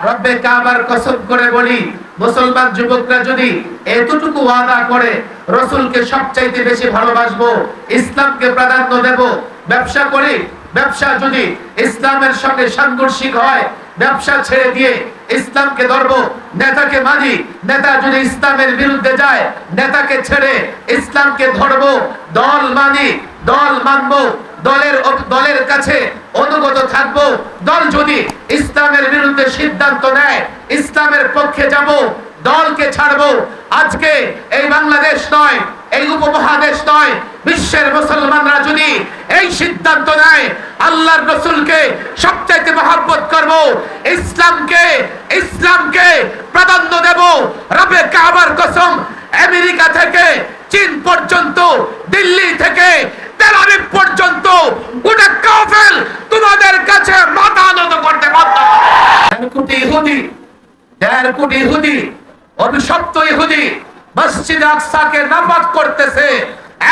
রব্বে কাবার কসম করে বলি, মুসলমান যুবকরা যদি এতটুকু ওয়াদা করে রাসূলকে সবচাইতে বেশি ভালোবাসবো, ইসলামকে প্রাধান্য দেব, ব্যবসা করি, ব্যবসা যদি ইসলামের সঙ্গে সাংঘর্ষিক হয় ব্যবসা ছেড়ে দিয়ে ইসলামকে ধরবো, নেতাকে মানি, নেতা যদি ইসলামের বিরুদ্ধে যায় নেতাকে ছেড়ে ইসলামকে ধরবো, দল মানি, দল মানবো, দলের কাছে অনুগত থাকবো, দল যদি ইসলামের বিরুদ্ধে সিদ্ধান্ত নেয় ইসলামের পক্ষে যাব, দলকে ছাড়বো। আজকে এই বাংলাদেশ নয়, এই উপমহাদেশ নয়, বিশ্বের মুসলমানরা যদি এই সিদ্ধান্ত নেয় আল্লাহর রাসূলকে সবচেয়ে মহব্বত করব, ইসলামকে প্রাধান্য দেব, রব্বে কাবার কসম, আমেরিকা থেকে চীন পর্যন্ত, দিল্লি থেকে তেল আবিব পর্যন্ত গোটা কাফের তোমাদের কাছে মাথা নত করতে বাধ্য। 1.5 কোটি ইহুদি, অভিশপ্ত ইহুদি মসজিদ আকসাকে নাপাক করতেছে,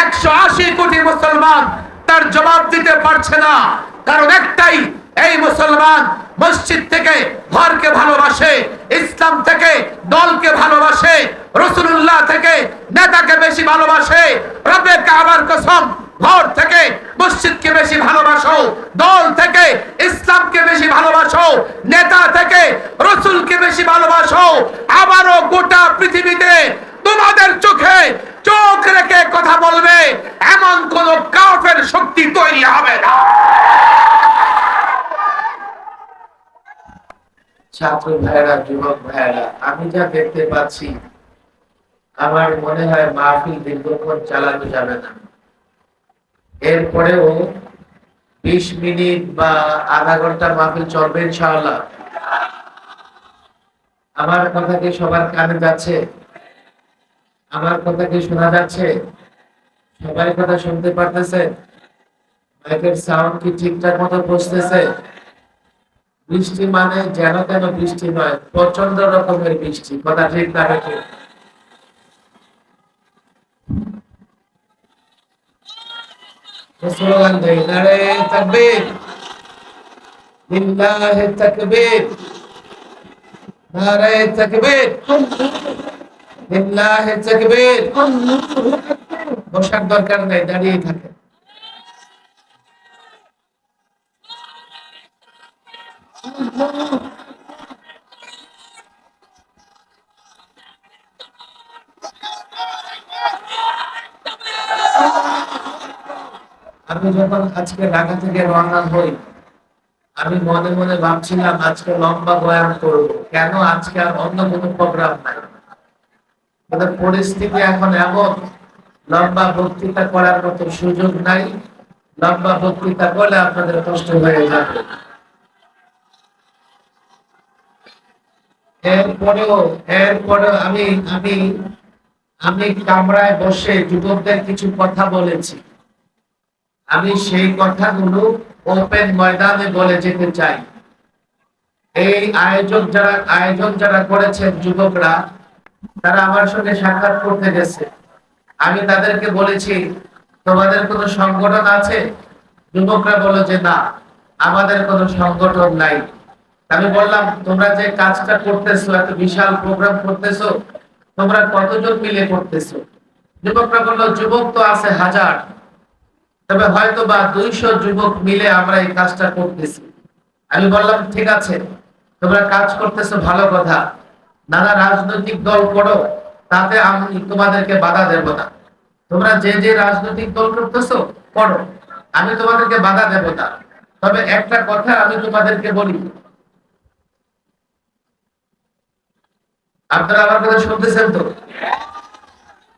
180 কোটি মুসলমান তার জবাব দিতে পারছে না। কারণ একটাই, এই মুসলমান মসজিদ থেকে ঘরকে ভালোবাসে, ইসলাম থেকে দলকে ভালোবাসে, রাসূলুল্লাহ থেকে নেতাকে বেশি ভালোবাসে। রব্বে কাবার কসম, ঘর থেকে মসজিদকে বেশি ভালোবাসো, দল থেকে ইসলামকে বেশি ভালোবাসো, নেতা থেকে রাসূলকে বেশি ভালোবাসো। আবারও গোটা পৃথিবীতে তোমাদের চোখে চোখ রেখে কথা বলবে এমন কোন কাফের শক্তি তৈরি হবে না। ছাত্র ভাইরা, যুবক ভাইরা, আমি যা দেখতে পাচ্ছি আমার মনে হয় মাহফিল দীর্ঘক্ষণ চালানো যাবে না। এরপরেও 20 মিনিট বা আধা ঘন্টা মাহফিল চলবে ইনশাআল্লাহ। আমার কথা কি সবার কানে যাচ্ছে? আমার কথা কি শোনা যাচ্ছে? সবাই কথা শুনতে পারতেছে? মাইকের সাউন্ড কি ঠিকঠাক মতো পৌঁছতেছে? বৃষ্টি মানে যেন তেন বৃষ্টি নয়, প্রচন্ড রকমের বৃষ্টি। কথা ঠিক না? ঠিক। স্লোগান দেই, নারে তাকবীর, লিল্লাহি তাকবীর, নারে তাকবীর, লিল্লাহি তাকবীর। বসার দরকার নেই, দাঁড়িয়ে থাকে। আমি যখন আজকে ঢাকা থেকে রওনা হই আমি মনে মনে ভাবছিলাম আজকে লম্বা বয়ান করব, কেন আজকে আর অন্য কোনো প্রোগ্রাম নাই। পরিস্থিতি এখন এমন, লম্বা বক্তৃতা করার মতো সুযোগ নাই। লম্বা বক্তৃতা করলে আপনাদের কষ্ট হয়ে যাবে। এরপরেও আমি আমি আমি কামরায় বসে যুবকদের কিছু কথা বলেছি। আমি সেই কথাগুলো ওপেন ময়দানে বলে যেতে চাই। এই আয়োজন যারা করেছেন যুবকরা, তারা আমার সঙ্গে সাক্ষাৎ করতে গেছে। আমি তাদেরকে বলেছি তোমাদের কোনো সংগঠন আছে? যুবকরা বলল যে না, আমাদের কোনো সংগঠন নাই। আমি বললাম তোমরা যে কাজটা করতেছো, এত বিশাল প্রোগ্রাম করতেছো, তোমরা কতজন মিলে করতেছো? যুবকরা বলল যুবক তো আছে 1000, তবে হয়তো বা 200 যুবক মিলে আমরা এই কাজটা করতেছি। আমি বললাম ঠিক আছে, তোমরা কাজ করতেছো ভালো কথা, নানা রাজনৈতিক দল করো, তাতে আমি তোমাদেরকে বাধা দেব না। তোমরা যে যে রাজনৈতিক দল করতেছো করো, আমি তোমাদেরকে বাধা দেব না। তবে একটা কথা আমি তোমাদেরকে বলি, আপনারা আমার কথা শুনতেছেন তো?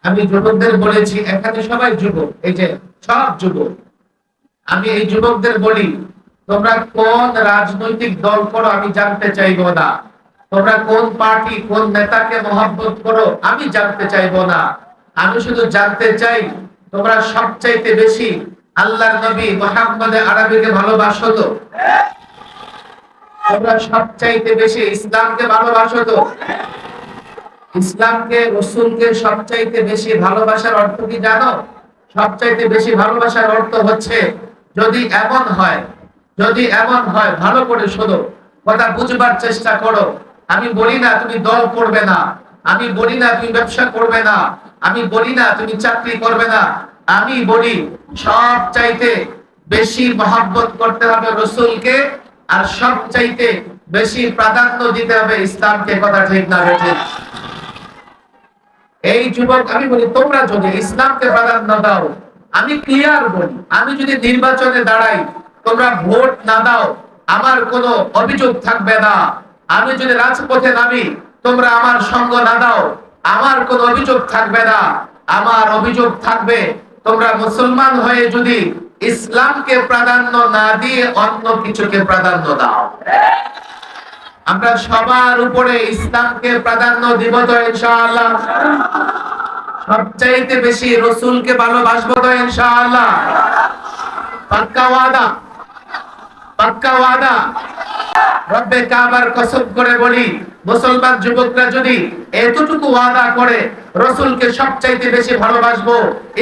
আমি যুবকদের বলেছি, এখানে সবাই যুবক, এই যে সব যুবক, আমি এই যুবকদের বলি তোমরা কোন রাজনৈতিক দল করো আমি জানতে চাইবো না। তোমরা কোন পার্টি, কোন নেতাকে মহব্বত করো আমি জানতে চাইবো না। আমি শুধু জানতে চাই তোমরা সবচাইতে বেশি আল্লাহর নবী মুহাম্মদ আরবিকে ভালোবাসো তো? তোমরা সবচাইতে বেশি ইসলামকে ভালোবাসো তো? ইসলামকে, রাসূলকে সবচাইতে বেশি ভালোবাসার অর্থ কি জানো? সবচাইতে বেশি ভালোবাসার অর্থ হচ্ছে, যদি এমন হয় ভালো করে শোনো, কথা বুঝবার চেষ্টা করো। আমি বলি না তুমি দল করবে না, আমি বলি না তুমি ব্যবসা করবে না, আমি বলি না তুমি চাকরি করবে না, আমি বলি সব চাইতে বেশি মহব্বত করতে হবে রসুলকে, আর সব চাইতে বেশি প্রাধান্য দিতে হবে ইসলামকে। কথা ঠিক না ঠিক? এই যুবক আমি বলি তোমরা যদি ইসলামকে প্রাধান্য দাও, আমি ক্লিয়ার বলি, আমি যদি নির্বাচনে দাঁড়াই তোমরা ভোট না দাও, আমার কোনো অভিযোগ থাকবে না। আমি যদি রাজপথে নামি তোমরা আমার সঙ্গ না দাও, আমার কোনো অভিযোগ থাকবে না। আমার অভিযোগ থাকবে তোমরা মুসলমান হয়ে যদি ইসলামকে প্রাধান্য না দিয়ে অন্য কিছুকে প্রাধান্য দাও। আমরা সবার উপরে ইসলামকে প্রাধান্য দিব তো ইনশাআল্লাহ? সবচাইতে বেশি রসুলকে ভালোবাসবো তো ইনশাআল্লাহ? পাক্কা ওয়াদা? পাক্কা ওয়াদা? রব্বে কাবার কসম করে বলি, মুসলমান যুবকরা যদি এতটুকু ওয়াদা করে রসুলকে সবচাইতে বেশি ভালোবাসবো,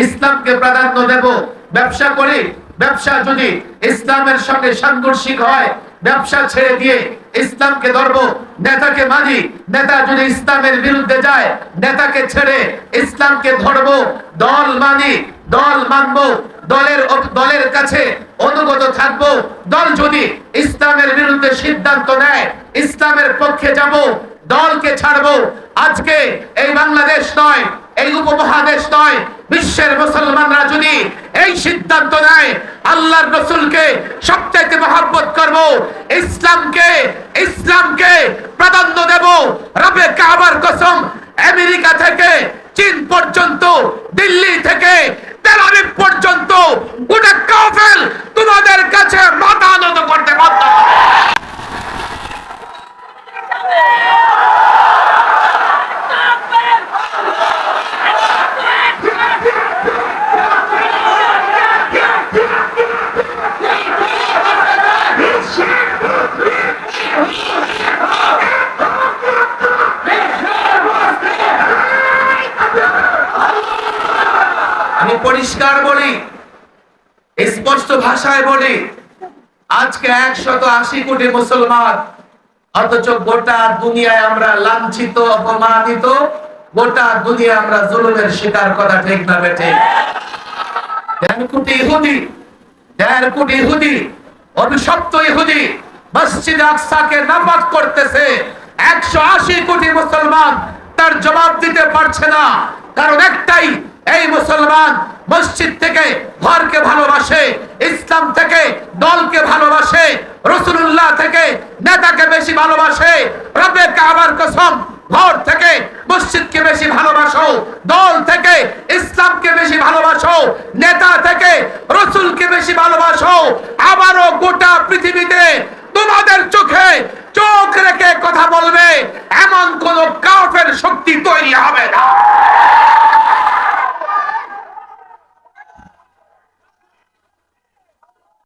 ইসলামকে প্রাধান্য দেব, ব্যবসা করি, ব্যবসা যদি ইসলামের সঙ্গে সাংঘর্ষিক হয় ব্যবসা ছেড়ে দিয়ে ইসলামকে ধরবো, নেতাকে মানি, নেতা যদি ইসলামের বিরুদ্ধে যায় নেতাকে ছেড়ে ইসলামকে ধরবো, দল মানি, দল মানবো, দলের কাছে অনুগত থাকবো। দল যদি ইসলামের বিরুদ্ধে সিদ্ধান্ত নেয় ইসলামের পক্ষে যাব, দলকে ছাড়বো। আজকে এই বাংলাদেশ নয়, এই উপমহাদেশ নয়, বিশ্বের মুসলমানরা যদি এই সিদ্ধান্ত নেয় আল্লাহর রাসূলকে সবচেয়ে মহব্বত করব, ইসলামকে প্রাধান্য দেব, রব্বে কাবার কসম, আমেরিকা থেকে চীন পর্যন্ত, দিল্লি থেকে তেল আবিব পর্যন্ত গোটা কাফের তোমাদের কাছে মাথা নত করতে বাধ্য হবে। আমি পরিষ্কার বলি, স্পষ্ট ভাষায় বলি, আজকে 180 কোটি মুসলমান, অথচ গোটা দুনিয়ায় আমরা লাঞ্ছিত, অপমানিত, গোটা দুনিয়া আমরা জুলুমের শিকার। কথা ঠিক না বেঠে? 1.5 কোটি ইহুদি, অভিশপ্ত ইহুদি মসজিদ আকসাকে নাপাক করতেছে। 180 কোটি মুসলমান তার জবাব দিতে পারছে না, কারণ একটাই, এই মুসলমান মসজিদ থেকে ঘরকে ভালোবাসে, ইসলাম থেকে দলকে ভালোবাসে, রাসূলুল্লাহ থেকে নেতাকে বেশি ভালোবাসে। রব্বে কাবার কসম, ঘর থেকে মসজিদকে বেশি ভালোবাসো, দল থেকে ইসলামকে বেশি ভালোবাসো, নেতা থেকে রাসূলকে বেশি ভালোবাসো। আবারও গোটা পৃথিবীতে তোমাদের চোখে চোখ রেখে কথা বলবে এমন কোন কাফের শক্তি তৈরি হবে না।